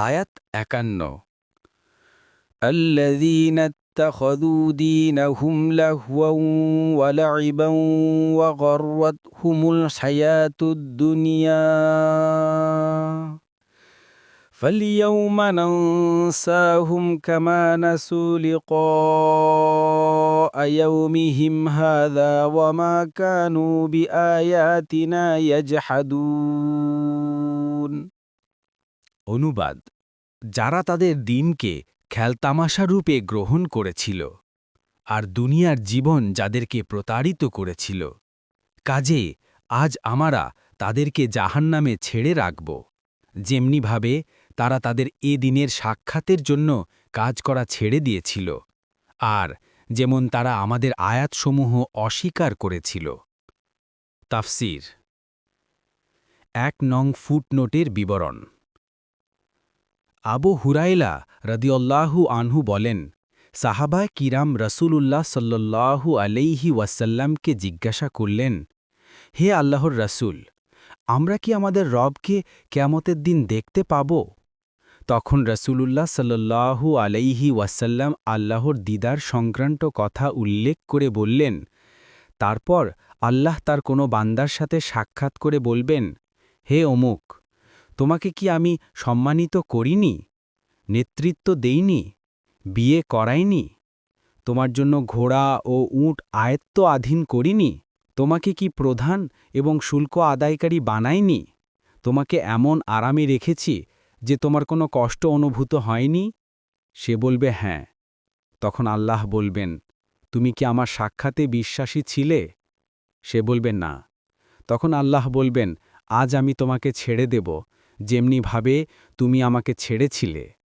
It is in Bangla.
আয়াত ৫১ الذين اتخذوا دينهم لهوا ولعبا وغرتهم الحياة الدنيا فاليوم ننساهم كما نسوا لقاء يومهم هذا وما كانوا بآياتنا يجحدون অনুবাদ যারা তাদের দিনকে খেলতামাশা রূপে গ্রহণ করেছিল আর দুনিয়ার জীবন যাদেরকে প্রতারিত করেছিল কাজে আজ আমরা তাদেরকে জাহান্নামে ছেড়ে রাখব যেমনিভাবে তারা তাদের এ দিনের সাক্ষাতের জন্য কাজ করা ছেড়ে দিয়েছিল আর যেমন তারা আমাদের আয়াতসমূহ অস্বীকার করেছিল তাফসীর ১ নং ফুটনোটের বিবরণ আবু হুরায়রা রাদিয়াল্লাহু আনহু বলেন সাহাবা কিরাম রাসূলুল্লাহ সাল্লাল্লাহু আলাইহি ওয়াসাল্লামকে জিজ্ঞাসা করলেন হে আল্লাহর রাসূল আমরা কি আমাদের রবকে কিয়ামতের দিন দেখতে পাব তখন রাসূলুল্লাহ সাল্লাল্লাহু আলাইহি ওয়াসাল্লাম আল্লাহর দিদার সংক্রান্ত কথা উল্লেখ করে বললেন তারপর আল্লাহ তার কোনো বান্দার সাথে সাক্ষাৎ করে বলবেন হে অমুক তোমাকে কি আমি সম্মানিত করিনি নেতৃত্ব দেইনি বিয়ে করাইনি তোমার জন্য ঘোড়া ও উট আয়ত্ত আধীন করিনি তোমাকে কি প্রধান এবং শুল্ক আদায়কারী বানাইনি তোমাকে এমন আরামে রেখেছি যে তোমার কোনো কষ্ট অনুভূত হয়নি সে বলবে হ্যাঁ তখন আল্লাহ বলবেন তুমি কি আমার সাক্ষাতে বিশ্বাসী ছিলে সে বলবে না তখন আল্লাহ বলবেন আজ আমি তোমাকে ছেড়ে দেব যেমনিভাবে তুমি আমাকে ছেড়েছিলে